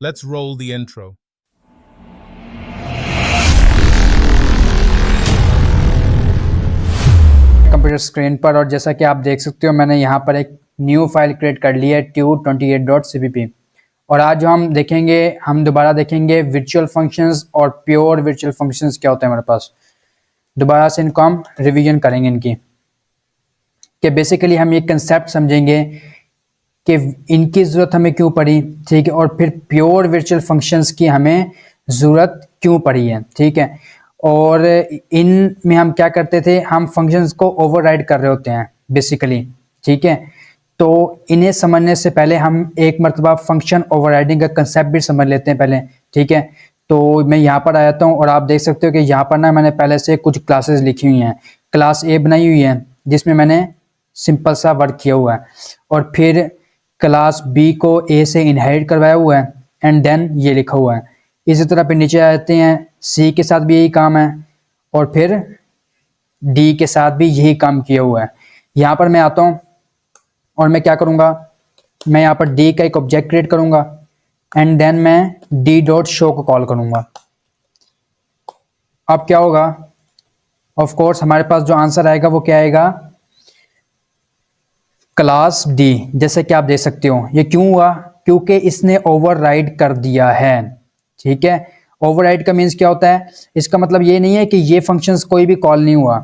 Let's roll the intro. Computer screen पर, और जैसा कि आप देख सकते हो मैंने यहाँ पर एक न्यू फाइल क्रिएट कर ली है tut28.cpp। और आज जो हम दोबारा देखेंगे वर्चुअल फंक्शंस और प्योर वर्चुअल फंक्शंस क्या होते हैं हमारे पास। दोबारा से इनको हम रिवीजन करेंगे इनकी, कि बेसिकली हम ये कंसेप्ट समझेंगे कि इनकी ज़रूरत हमें क्यों पड़ी, ठीक है, और फिर प्योर वर्चुअल फंक्शंस की हमें ज़रूरत क्यों पड़ी है, ठीक है। और इन में हम क्या करते थे, हम फंक्शंस को ओवरराइड कर रहे होते हैं बेसिकली, ठीक है। तो इन्हें समझने से पहले हम एक मरतबा फंक्शन ओवरराइडिंग का कंसेप्ट भी समझ लेते हैं पहले, ठीक है। तो मैं यहाँ पर आ जाता हूँ और आप देख सकते हो कि यहाँ पर ना मैंने पहले से कुछ क्लासेस लिखी हुई हैं। क्लास ए बनाई हुई है जिसमें मैंने सिंपल सा वर्क किया हुआ है, और फिर क्लास बी को ए से इनहेरिट करवाया हुआ है, एंड देन ये लिखा हुआ है। इसी तरह फिर नीचे आ जाते हैं, सी के साथ भी यही काम है, और फिर डी के साथ भी यही काम किया हुआ है। यहाँ पर मैं आता हूँ और मैं क्या करूँगा, मैं यहाँ पर डी का एक ऑब्जेक्ट क्रिएट करूँगा, एंड देन मैं डी डॉट शो को कॉल करूँगा। अब क्या होगा, ऑफ कोर्स हमारे पास जो आंसर आएगा वो क्या आएगा, क्लास डी। जैसे कि आप देख सकते हो ये क्यों हुआ, क्योंकि इसने ओवरराइड कर दिया है, ठीक है। ओवरराइड का मीन्स क्या होता है, इसका मतलब ये नहीं है कि ये फंक्शंस कोई भी कॉल नहीं हुआ,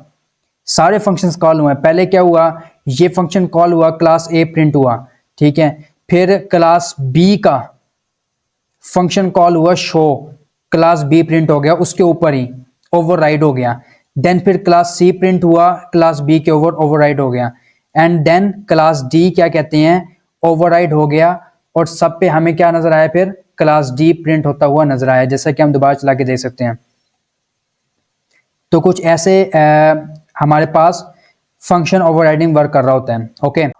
सारे फंक्शंस कॉल हुए हैं। पहले क्या हुआ, ये फंक्शन कॉल हुआ, क्लास ए प्रिंट हुआ, ठीक है। फिर क्लास बी का फंक्शन कॉल हुआ शो, क्लास बी प्रिंट हो गया, उसके ऊपर ही ओवरराइड हो गया। देन फिर क्लास सी प्रिंट हुआ, क्लास बी के ऊपर ओवरराइड हो गया, एंड देन क्लास डी क्या कहते हैं, ओवरराइड हो गया। और सब पे हमें क्या नजर आया, फिर क्लास डी प्रिंट होता हुआ नजर आया, जैसा कि हम दोबारा चला के देख सकते हैं। तो कुछ ऐसे हमारे पास फंक्शन ओवरराइडिंग वर्क कर रहा होता है।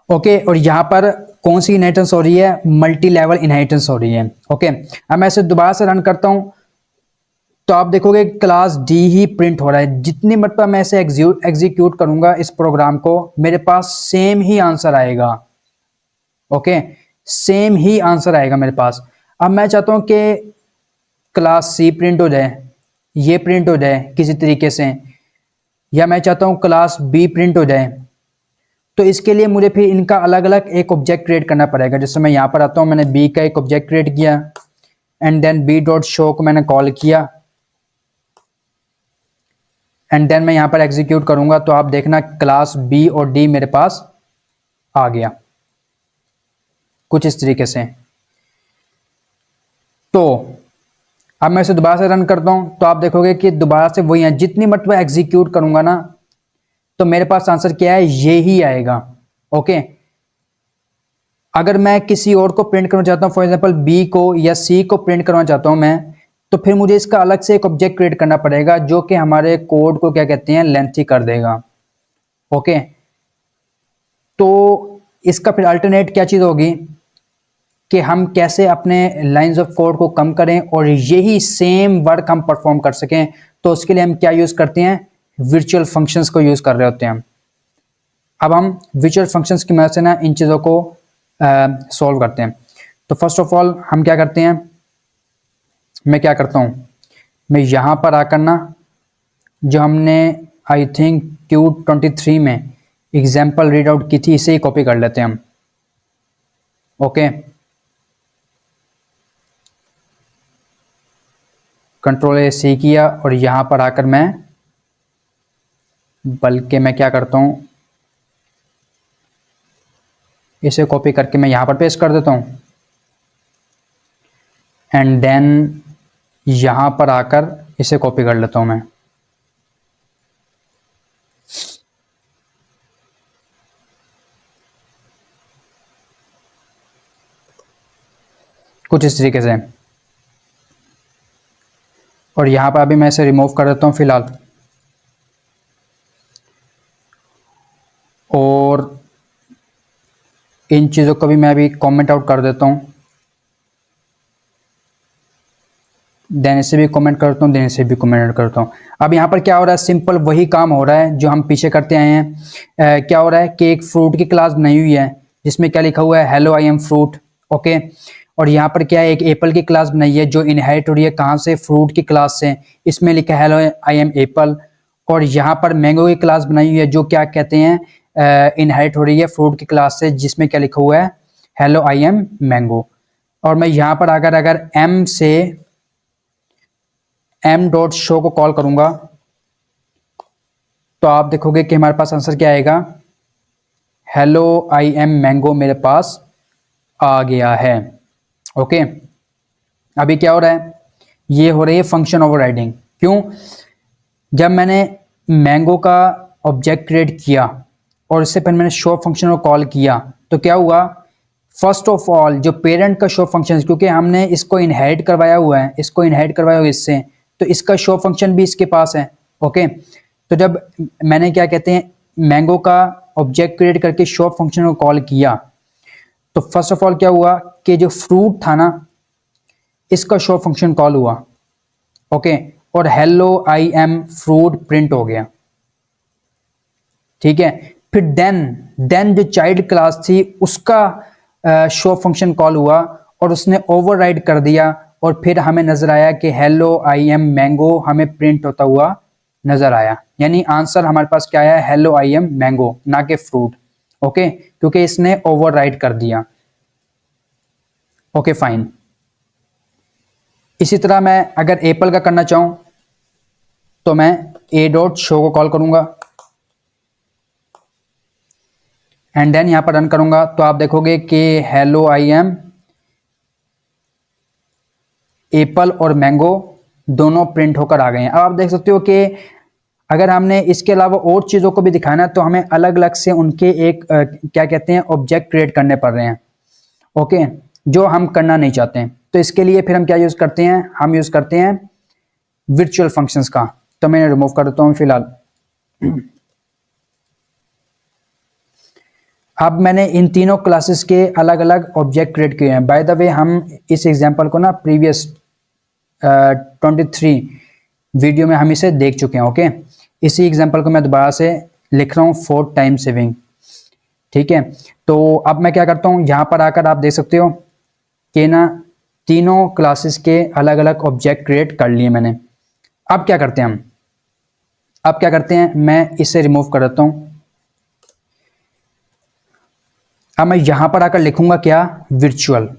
ओके, और यहाँ पर कौन सी इनहेरिटेंस हो रही है, मल्टी लेवल इनहेरिटेंस हो रही है। ओके, अब मैं इसे दोबारा से रन करता हूँ तो आप देखोगे क्लास डी ही प्रिंट हो रहा है। जितनी मरतबा मैं इसे एग्जीक्यूट करूंगा इस प्रोग्राम को, मेरे पास सेम ही आंसर आएगा। ओके, सेम ही आंसर आएगा मेरे पास। अब मैं चाहता हूं कि क्लास सी प्रिंट हो जाए, ये प्रिंट हो जाए किसी तरीके से, या मैं चाहता हूं क्लास बी प्रिंट हो जाए। तो इसके लिए मुझे फिर इनका अलग अलग एक ऑब्जेक्ट क्रिएट करना पड़ेगा। जैसे मैं यहां पर आता हूं, मैंने बी का एक ऑब्जेक्ट क्रिएट किया, and then B dot show को मैंने कॉल किया, एंड देन मैं यहां पर एग्जीक्यूट करूंगा तो आप देखना क्लास बी और डी मेरे पास आ गया कुछ इस तरीके से। तो अब मैं इसे दोबारा से रन करता हूं तो आप देखोगे कि दोबारा से वही है। जितनी मरतबा एग्जीक्यूट करूंगा ना तो मेरे पास आंसर क्या है, ये ही आएगा। ओके, अगर मैं किसी और को प्रिंट करना चाहता हूं, फॉर एग्जांपल बी को या सी को प्रिंट करना चाहता हूं मैं, तो फिर मुझे इसका अलग से एक ऑब्जेक्ट क्रिएट करना पड़ेगा जो कि हमारे कोड को क्या कहते हैं, लेंथी कर देगा। ओके, तो इसका फिर अल्टरनेट क्या चीज़ होगी कि हम कैसे अपने लाइंस ऑफ कोड को कम करें और यही सेम वर्क हम परफॉर्म कर सकें। तो उसके लिए हम क्या यूज़ करते हैं, वर्चुअल फंक्शंस को यूज़ कर रहे होते हैं। अब हम वर्चुअल फंक्शंस की मदद से ना इन चीज़ों को सॉल्व करते हैं। तो फर्स्ट ऑफ ऑल हम क्या करते हैं, मैं क्या करता हूँ, मैं यहाँ पर आकर ना जो हमने आई थिंक tut23 में एग्जाम्पल रीड आउट की थी, इसे ही कॉपी कर लेते हैं हम। ओके, कंट्रोल ए सी किया, और यहाँ पर आकर बल्कि मैं क्या करता हूँ, इसे कॉपी करके मैं यहाँ पर पेस्ट कर देता हूँ, एंड देन यहाँ पर आकर इसे कॉपी कर लेता हूँ मैं। कुछ इस तरीके से, और यहाँ पर अभी मैं इसे रिमूव कर देता हूँ फिलहाल, और इन चीज़ों को भी मैं अभी कमेंट आउट कर देता हूँ, देन इसे भी कमेंट करता हूँ, देन इसे भी कमेंट करता हूँ। अब यहाँ पर क्या हो रहा है, सिंपल वही काम हो रहा है जो हम पीछे करते आए हैं। क्या हो रहा है कि एक फ्रूट की क्लास बनाई हुई है जिसमें क्या लिखा हुआ है, hello I am fruit. Okay, और यहाँ पर क्या है, एक एप्पल की क्लास बनाई है जो इनहेरिट हो रही है कहाँ से, फ्रूट की क्लास से, इसमें लिखा है हेलो आई एम एप्पल। और यहाँ पर मैंगो की क्लास बनाई हुई है जो क्या कहते हैं, इनहेरिट हो रही है फ्रूट की क्लास से, जिसमें क्या लिखा हुआ है हेलो आई एम मैंगो। और मैं यहाँ पर अगर एम से एम डॉट शो को कॉल करूंगा तो आप देखोगे कि हमारे पास आंसर क्या आएगा, हेलो आई एम मैंगो मेरे पास आ गया है। ओके, अभी क्या हो रहा है, ये हो रही है फंक्शन ओवरराइडिंग। क्यों, जब मैंने मैंगो का ऑब्जेक्ट क्रिएट किया और इससे पहले मैंने शो फंक्शन को कॉल किया तो क्या हुआ, फर्स्ट ऑफ ऑल जो पेरेंट का शो फंक्शन है, क्योंकि हमने इसको इनहेरिट करवाया हुआ है, इसको इनहेरिट करवाया हुआ है इससे, तो इसका शो फंक्शन भी इसके पास है। ओके, तो जब मैंने क्या कहते हैं मैंगो का ऑब्जेक्ट क्रिएट करके शो फंक्शन को कॉल किया तो फर्स्ट ऑफ ऑल क्या हुआ कि जो फ्रूट था ना इसका शो फंक्शन कॉल हुआ। ओके, और hello I am fruit print हो गया। ठीक है, फिर देन जो चाइल्ड क्लास थी उसका शो फंक्शन कॉल हुआ और उसने ओवरराइड कर दिया और फिर हमें नजर आया कि हेलो आई एम मैंगो हमें प्रिंट होता हुआ नजर आया। यानी आंसर हमारे पास क्या आया, हेलो आई एम मैंगो, ना कि फ्रूट। ओके, क्योंकि इसने ओवरराइड कर दिया। Okay fine. इसी तरह मैं अगर एप्पल का करना चाहूं तो मैं ए डॉट शो को कॉल करूंगा एंड देन यहां पर रन करूंगा तो आप देखोगे कि हेलो आई एम एप्पल और मैंगो दोनों प्रिंट होकर आ गए हैं। अब आप देख सकते हो कि अगर हमने इसके अलावा और चीज़ों को भी दिखाना है तो हमें अलग अलग से उनके एक क्या कहते हैं ऑब्जेक्ट क्रिएट करने पड़ रहे हैं। ओके, जो हम करना नहीं चाहते हैं। तो इसके लिए फिर हम क्या यूज़ करते हैं, हम यूज़ करते हैं वर्चुअल फंक्शंस का। तो मैं रिमूव कर देता हूँ फिलहाल। अब मैंने इन तीनों क्लासेस के अलग अलग ऑब्जेक्ट क्रिएट किए हैं। बाय द वे हम इस एग्जांपल को ना प्रीवियस 23 वीडियो में हम इसे देख चुके हैं। ओके, इसी एग्जांपल को मैं दोबारा से लिख रहा हूँ फॉर टाइम सेविंग। ठीक है, तो अब मैं क्या करता हूँ, यहाँ पर आकर आप देख सकते हो कि ना तीनों क्लासेस के अलग अलग ऑब्जेक्ट क्रिएट कर लिए मैंने। अब क्या करते हैं हम, अब क्या करते हैं, मैं इसे रिमूव कर देता हूँ। अब मैं यहां पर आकर लिखूंगा क्या, वर्चुअल,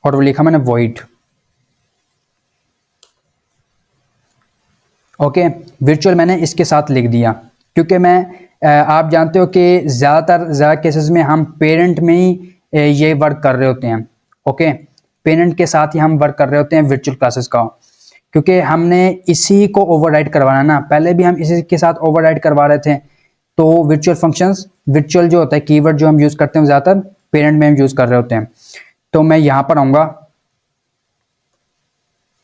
और वो लिखा मैंने वॉइड। ओके, वर्चुअल मैंने इसके साथ लिख दिया क्योंकि मैं आप जानते हो कि ज़्यादा केसेस में हम पेरेंट में ही ये वर्क कर रहे होते हैं। ओके, पेरेंट के साथ ही हम वर्क कर रहे होते हैं वर्चुअल क्लासेस का, क्योंकि हमने इसी को ओवरराइड करवाना ना, पहले भी हम इसी के साथ ओवरराइड करवा रहे थे। तो वर्चुअल फंक्शंस, वर्चुअल जो होता है कीवर्ड जो हम यूज़ करते हैं ज़्यादातर पेरेंट में हम यूज़ कर रहे होते हैं। तो मैं यहाँ पर आऊँगा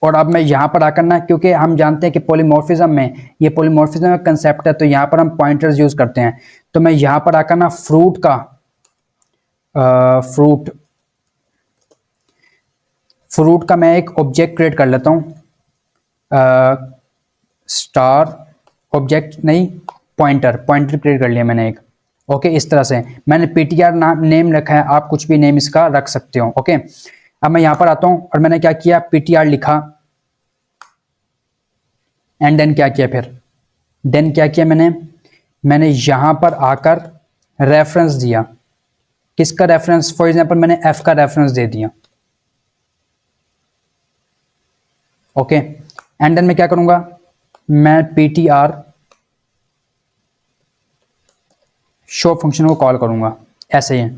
और अब मैं यहाँ पर आकर ना, क्योंकि हम जानते हैं कि पॉलीमॉर्फिज्म में, ये पॉलीमॉर्फिज्म का कंसेप्ट है, तो यहाँ पर हम पॉइंटर्स यूज़ करते हैं। तो मैं यहाँ पर आकर ना फ्रूट का फ्रूट का मैं एक ऑब्जेक्ट क्रिएट कर लेता हूँ, स्टार ऑब्जेक्ट नहीं, पॉइंटर क्रिएट कर लिया मैंने एक। ओके, इस तरह से मैंने पीटीआर नेम रखा है, आप कुछ भी नेम इसका रख सकते हो। ओके, अब मैं यहां पर आता हूं और मैंने क्या किया, पीटीआर लिखा एंड देन क्या किया, फिर देन क्या किया मैंने यहां पर आकर रेफरेंस दिया। किसका रेफरेंस, फॉर एग्जांपल मैंने एफ का रेफरेंस दे दिया। ओके, एंड देन मैं क्या करूंगा, मैं पीटीआर शो फंक्शन को कॉल करूंगा ऐसे ही।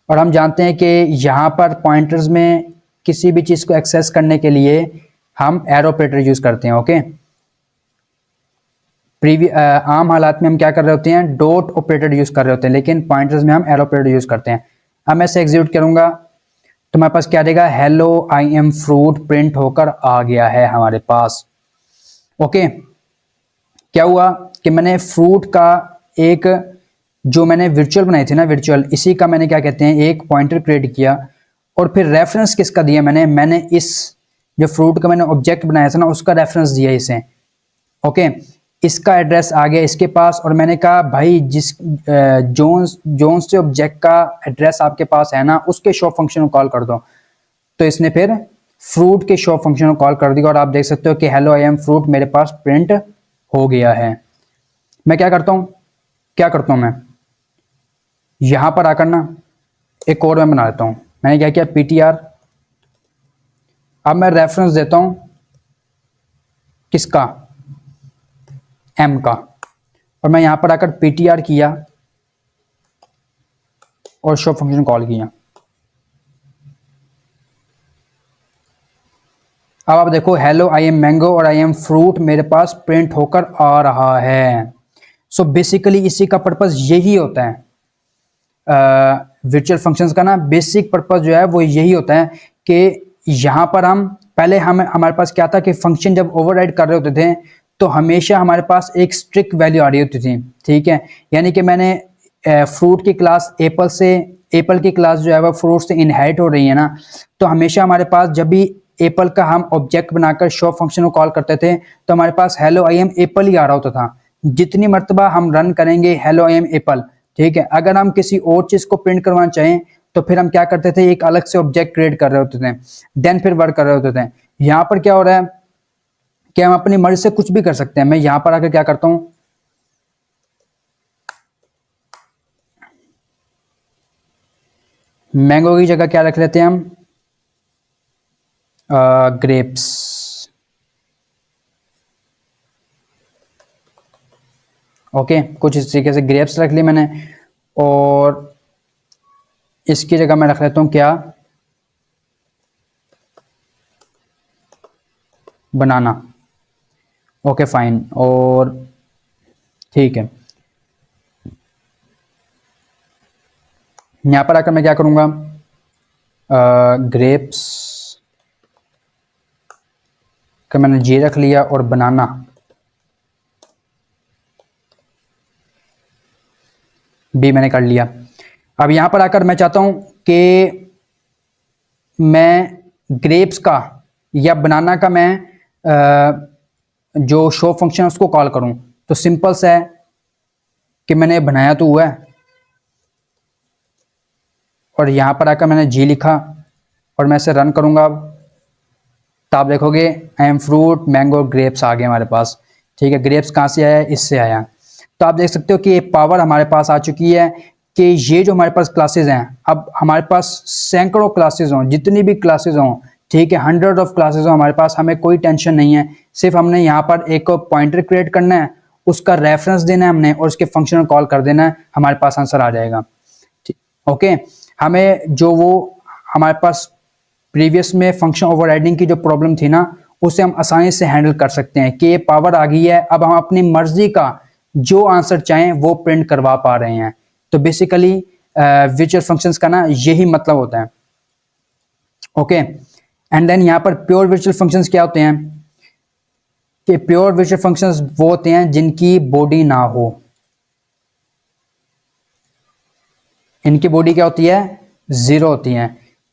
और हम जानते हैं कि यहाँ पर पॉइंटर्स में किसी भी चीज़ को एक्सेस करने के लिए हम एरो ऑपरेटर यूज़ करते हैं। ओके, आम हालात में हम क्या कर रहे होते हैं, डॉट ऑपरेटर यूज़ कर रहे होते हैं, लेकिन पॉइंटर्स में हम एरो ऑपरेटर यूज़ करते हैं। अब मैं इसे एग्जीक्यूट करूँगा तो हमारे पास क्या देगा, hello I am fruit print होकर आ गया है हमारे पास। ओके, क्या हुआ कि मैंने फ्रूट का एक जो मैंने वर्चुअल बनाई थी ना, वर्चुअल, इसी का मैंने क्या कहते हैं एक पॉइंटर क्रिएट किया और फिर रेफरेंस किसका दिया मैंने इस जो फ्रूट का मैंने ऑब्जेक्ट बनाया था ना उसका रेफरेंस दिया इसे। ओके, इसका एड्रेस आ गया इसके पास, और मैंने कहा भाई जिस जोन्स से ऑब्जेक्ट का एड्रेस आपके पास है ना, उसके शो फंक्शन को कॉल कर दो। तो इसने फिर फ्रूट के शो फंक्शन को कॉल कर दिया, और आप देख सकते हो कि हेलो आई एम फ्रूट मेरे पास प्रिंट हो गया है। मैं क्या करता हूं मैं यहां पर आकर ना एक और मैं बना लेता हूं। मैंने क्या किया, ptr, अब मैं रेफरेंस देता हूं किसका, m का, और मैं यहां पर आकर ptr किया और शो फंक्शन कॉल किया। अब आप देखो हेलो आई एम मैंगो और आई एम फ्रूट मेरे पास प्रिंट होकर आ रहा है। सो बेसिकली इसी का पर्पस यही होता है, वर्चुअल फंक्शंस का ना बेसिक पर्पस जो है वो यही होता है कि यहाँ पर हम पहले हमारे पास क्या था कि फंक्शन जब ओवरराइड कर रहे होते थे तो हमेशा हमारे पास एक स्ट्रिक्ट वैल्यू आ रही होती थी, ठीक है। यानी कि मैंने फ्रूट की क्लास एप्पल की क्लास जो है वो फ्रूट से इनहेरिट हो रही है ना, तो हमेशा हमारे पास जब भी एप्पल का हम ऑब्जेक्ट बनाकर शो फंक्शन को कॉल करते थे तो हमारे पास हेलो आई एम एप्पल ही आ रहा होता था। जितनी मर्तबा हम रन करेंगे हेलो आई एम एप्पल, ठीक है। अगर हम किसी और चीज को प्रिंट करवाना चाहें तो फिर हम क्या करते थे, एक अलग से ऑब्जेक्ट क्रिएट कर रहे होते थे, देन फिर वर्क कर रहे होते थे। यहां पर क्या हो रहा है कि हम अपनी मर्जी से कुछ भी कर सकते हैं। मैं यहां पर आकर क्या करता हूं, मैंगो की जगह क्या रख लेते हैं हम, ग्रेप्स। ओके, कुछ इस तरीके से ग्रेप्स रख ली मैंने, और इसकी जगह मैं रख लेता हूं क्या, बनाना। ओके फाइन, और ठीक है। यहां पर आकर मैं क्या करूंगा, ग्रेप्स का मैंने जी रख लिया और बनाना बी मैंने कर लिया। अब यहां पर आकर मैं चाहता हूं कि मैं ग्रेप्स का या बनाना का मैं जो शो फंक्शन है उसको कॉल करूं। तो सिंपल सा है कि मैंने बनाया तो हुआ है, और यहां पर आकर मैंने जी लिखा और मैं इसे रन करूंगा। अब तो आप देखोगे I am fruit mango grapes आ गए हमारे पास, ठीक है। ग्रेप्स कहाँ से आया, इससे आया। तो आप देख सकते हो कि एक पावर हमारे पास आ चुकी है कि ये जो हमारे पास क्लासेस हैं, अब हमारे पास सैकड़ों क्लासेस हों, जितनी भी क्लासेस हों, ठीक है, 100 ऑफ क्लासेस हों हमारे पास, हमें कोई टेंशन नहीं है। सिर्फ हमने यहाँ पर एक पॉइंटर क्रिएट करना है, उसका रेफरेंस देना है हमने, और उसके फंक्शन कॉल कर देना है, हमारे पास आंसर आ जाएगा। ओके, हमें जो वो हमारे पास प्रीवियस में फंक्शन ओवरराइडिंग की जो प्रॉब्लम थी ना, उसे हम आसानी से हैंडल कर सकते हैं कि ये पावर आ गई है, अब हम अपनी मर्जी का जो आंसर चाहें वो प्रिंट करवा पा रहे हैं। तो बेसिकली वर्चुअल फंक्शंस का ना यही मतलब होता है। ओके, एंड देन यहाँ पर प्योर वर्चुअल फंक्शंस क्या होते हैं कि प्योर वर्चुअल फंक्शंस वो होते हैं जिनकी बॉडी ना हो। इनकी बॉडी क्या होती है, जीरो होती है।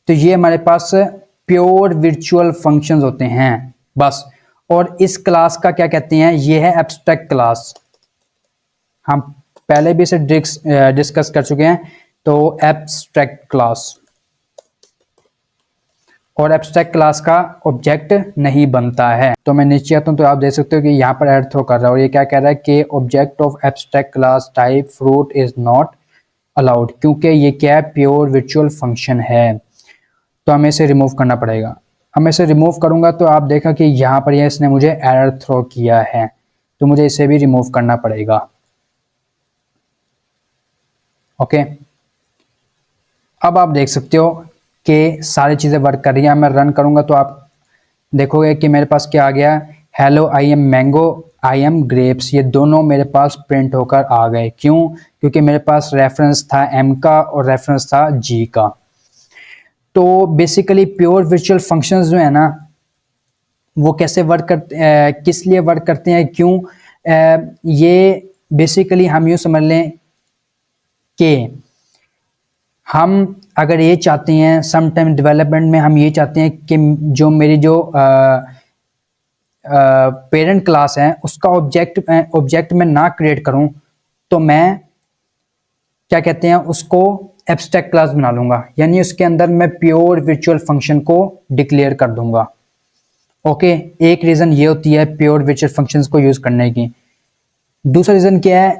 तो ये हमारे पास प्योर वर्चुअल फंक्शंस होते हैं बस। और इस क्लास का क्या कहते हैं, ये है एब्स्ट्रैक्ट क्लास। हम पहले भी इसे डिस्कस कर चुके हैं। तो एब्स्ट्रैक्ट क्लास, और एब्स्ट्रैक्ट क्लास का ऑब्जेक्ट नहीं बनता है। तो मैं नीचे आता हूं तो आप देख सकते हो कि यहाँ पर एड थ्रो कर रहा है, और ये क्या कह रहा है कि object of abstract class type fruit is not allowed, क्योंकि ये क्या है, प्योर वर्चुअल फंक्शन है। तो हमें इसे रिमूव करना पड़ेगा। अब मैं इसे रिमूव करूंगा तो आप देखा कि यहाँ पर इसने मुझे एरर थ्रो किया है, तो मुझे इसे भी रिमूव करना पड़ेगा। ओके, अब आप देख सकते हो कि सारी चीज़ें वर्क कर रही हैं। मैं रन करूंगा तो आप देखोगे कि मेरे पास क्या आ गया, hello I am mango I am grapes, ये दोनों मेरे पास प्रिंट होकर आ गए। क्यों, क्योंकि मेरे पास रेफरेंस था एम का और रेफरेंस था जी का। तो बेसिकली प्योर वर्चुअल फंक्शंस जो है ना, वो कैसे वर्क करते, किस लिए वर्क करते हैं, क्यों, ये बेसिकली हम यूँ समझ लें कि हम अगर ये चाहते हैं सम टाइम डेवलपमेंट में, हम ये चाहते हैं कि जो मेरी जो पेरेंट क्लास है उसका ऑब्जेक्ट में ना क्रिएट करूं तो मैं क्या कहते हैं उसको एब्स्ट्रैक्ट क्लास बना लूंगा, यानी उसके अंदर मैं प्योर वर्चुअल फंक्शन को डिक्लेयर कर दूंगा। ओके, एक रीज़न ये होती है प्योर वर्चुअल फंक्शंस को यूज़ करने की। दूसरा रीज़न क्या है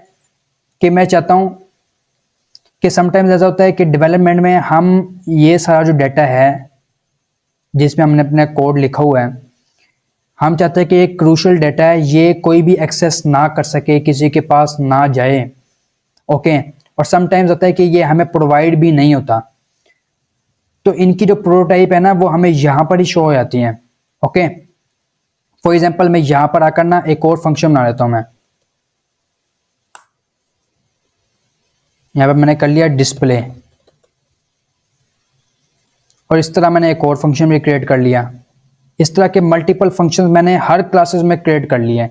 कि मैं चाहता हूं कि समटाइम्स ऐसा होता है कि डेवलपमेंट में हम ये सारा जो डाटा है जिसमें हमने अपना कोड लिखा हुआ है, हम चाहते हैं कि एक क्रूशल डाटा है ये कोई भी एक्सेस ना कर सके, किसी के पास ना जाए। ओके, और समटाइम्स होता है कि ये हमें प्रोवाइड भी नहीं होता, तो इनकी जो प्रोटोटाइप है ना वो हमें यहाँ पर ही शो हो जाती हैं। ओके, फॉर एग्जांपल मैं यहाँ पर आकर ना एक और फंक्शन बना लेता हूँ। मैं यहाँ पर मैंने कर लिया डिस्प्ले, और इस तरह मैंने एक और फंक्शन भी क्रिएट कर लिया। इस तरह के मल्टीपल फंक्शंस मैंने हर क्लासेस में क्रिएट कर लिए,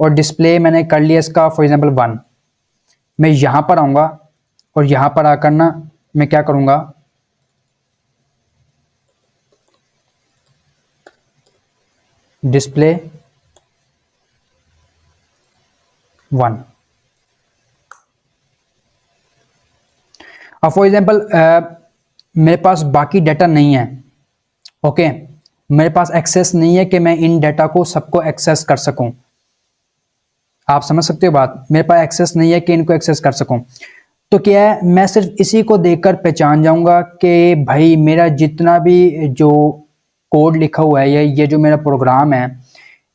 और डिस्प्ले मैंने कर लिया इसका फॉर एग्जांपल 1। मैं यहाँ पर आऊँगा और यहाँ पर आकर ना मैं क्या करूँगा, डिस्प्ले 1। अब फॉर एग्जांपल मेरे पास बाकी डाटा नहीं है। ओके, मेरे पास एक्सेस नहीं है कि मैं इन डाटा को सबको एक्सेस कर सकूं। आप समझ सकते हो बात, मेरे पास एक्सेस नहीं है कि इनको एक्सेस कर सकूं। तो क्या है, मैं सिर्फ इसी को देखकर पहचान जाऊंगा कि भाई मेरा जितना भी जो कोड लिखा हुआ है या ये जो मेरा प्रोग्राम है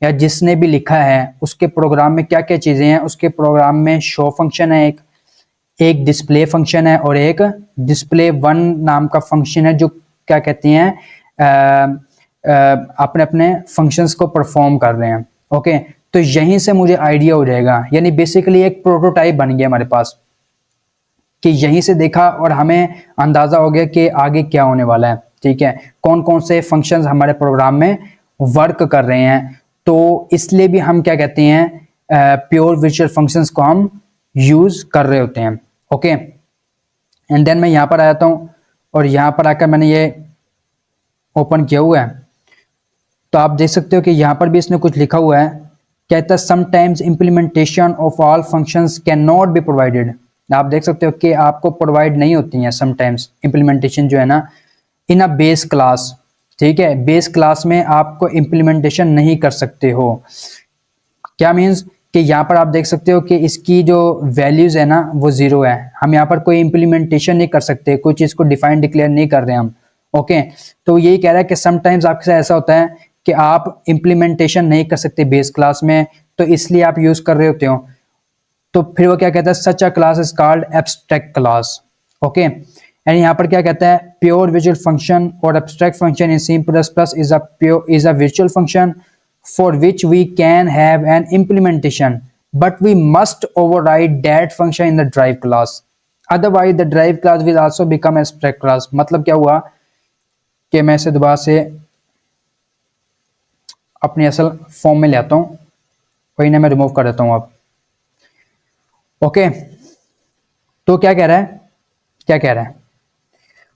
या जिसने भी लिखा है उसके प्रोग्राम में क्या क्या चीज़ें हैं। उसके प्रोग्राम में शो फंक्शन है, एक डिस्प्ले फंक्शन है, और एक डिस्प्ले 1 नाम का फंक्शन है जो क्या कहते हैं अपने अपने फंक्शंस को परफॉर्म कर रहे हैं। ओके, तो यहीं से मुझे आइडिया हो जाएगा, यानी बेसिकली एक प्रोटोटाइप बन गया हमारे पास कि यहीं से देखा और हमें अंदाजा हो गया कि आगे क्या होने वाला है। ठीक है, कौन कौन से फंक्शंस हमारे प्रोग्राम में वर्क कर रहे हैं, तो इसलिए भी हम क्या कहते हैं प्योर वर्चुअल फंक्शंस को हम यूज कर रहे होते हैं। ओके, एंड देन मैं यहाँ पर आ जाता हूँ और यहाँ पर आकर मैंने ये ओपन किया हुआ है, तो आप देख सकते हो कि यहाँ पर भी इसने कुछ लिखा हुआ है, कहता है sometimes implementation of all functions can not be provided. आप देख सकते हो कि आपको प्रोवाइड नहीं होती हैं समटाइम्स इम्प्लीमेंटेशन जो है ना इन अ बेस क्लास। ठीक है, बेस क्लास में आपको इम्प्लीमेंटेशन नहीं कर सकते हो। क्या मीन्स कि यहाँ पर आप देख सकते हो कि इसकी जो वैल्यूज है ना वो 0 है। हम यहाँ पर कोई इम्प्लीमेंटेशन नहीं कर सकते, कोई चीज़ को डिफाइन डिक्लेयर नहीं कर रहे हम। ओके, तो यही कह रहा है कि समटाइम्स आपके साथ ऐसा होता है कि आप इम्प्लीमेंटेशन नहीं कर सकते बेस क्लास में, तो इसलिए आप यूज कर रहे होते हो। तो फिर वो क्या कहता है, such a class is called abstract class. Okay, and यहाँ पर क्या कहता है, प्योर विजुअल फंक्शन और abstract function in C++ is a virtual function for which we can have an implementation, but we must override that function in the drive class. Otherwise, the drive class will also become abstract class. मतलब क्या हुआ कि मैं इसे दोबारा से अपनी असल फॉर्म में ले आता हूँ, वही ना मैं रिमूव कर देता हूँ अब। ओके, तो क्या कह रहा है, क्या कह रहा है,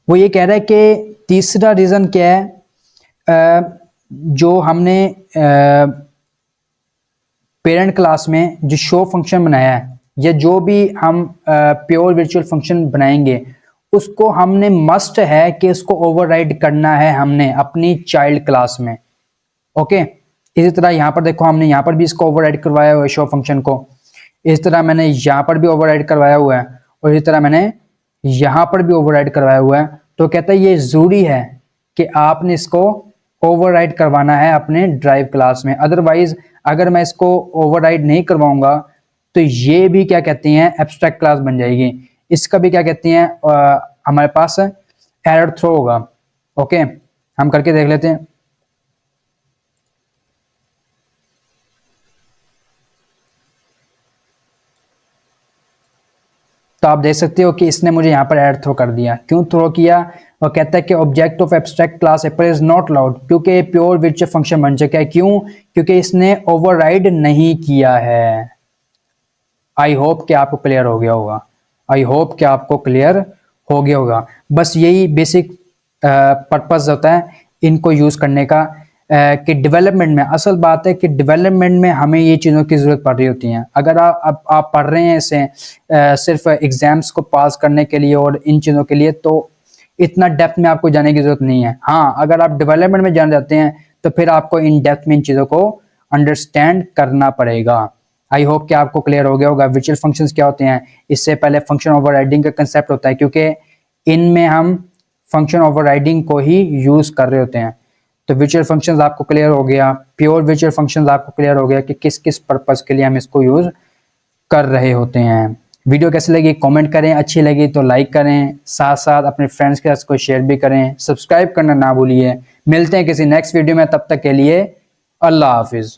वो ये कह रहा है कि तीसरा रीज़न क्या है, जो हमने पेरेंट क्लास में जो शो फंक्शन बनाया है या जो भी हम प्योर वर्चुअल फंक्शन बनाएंगे उसको हमने मस्ट है कि उसको ओवरराइड करना है हमने अपनी चाइल्ड क्लास में। ओके, इसी तरह यहाँ पर देखो हमने यहाँ पर भी इसको ओवरराइड करवाया हुआ है शो फंक्शन को, इस तरह मैंने यहाँ पर भी ओवरराइड करवाया हुआ है और इसी तरह मैंने यहाँ पर भी ओवरराइड करवाया हुआ है। तो कहता है ये जरूरी है कि आपने इसको ओवरराइड करवाना है अपने ड्राइव क्लास में, अदरवाइज अगर मैं इसको ओवरराइड नहीं करवाऊंगा तो ये भी क्या कहते हैं एब्स्ट्रैक्ट क्लास बन जाएगी। इसका भी क्या कहते हैं हमारे पास एरर थ्रो होगा। ओके, हम करके देख लेते हैं। तो आप देख सकते हो कि इसने मुझे यहाँ पर एरर थ्रो कर दिया। क्यों थ्रो किया, वो कहता है कि object of abstract class Apple is not allowed, क्योंकि प्योर वर्चुअल फंक्शन बन चुका है। क्यों, क्योंकि इसने ओवरराइड नहीं किया है। आई होप कि आपको क्लियर हो गया होगा, आई होप कि आपको क्लियर हो गया होगा। बस यही बेसिक पर्पस होता है इनको यूज करने का। कि डेवलपमेंट में, असल बात है कि डेवलपमेंट में हमें ये चीज़ों की ज़रूरत पड़ रही होती है। अगर आप पढ़ रहे हैं इसे सिर्फ एग्जाम्स को पास करने के लिए और इन चीज़ों के लिए, तो इतना डेप्थ में आपको जाने की ज़रूरत नहीं है। हाँ, अगर आप डेवलपमेंट में जान जाते हैं तो फिर आपको इन डेप्थ में इन चीज़ों को अंडरस्टैंड करना पड़ेगा। आई होप कि आपको क्लियर हो गया होगा वर्चुअल फंक्शंस क्या होते हैं। इससे पहले फंक्शन ओवरराइडिंग का कंसेप्ट होता है, क्योंकि इनमें हम फंक्शन ओवरराइडिंग को ही यूज़ कर रहे होते हैं। तो वर्चुअल फंक्शंस आपको क्लियर हो गया, प्योर वर्चुअल फंक्शंस आपको क्लियर हो गया कि किस किस पर्पस के लिए हम इसको यूज़ कर रहे होते हैं। वीडियो कैसी लगी कमेंट करें, अच्छी लगी तो लाइक करें, साथ साथ अपने फ्रेंड्स के साथ इसको शेयर भी करें, सब्सक्राइब करना ना भूलिए। मिलते हैं किसी नेक्स्ट वीडियो में, तब तक के लिए अल्लाह हाफिज़।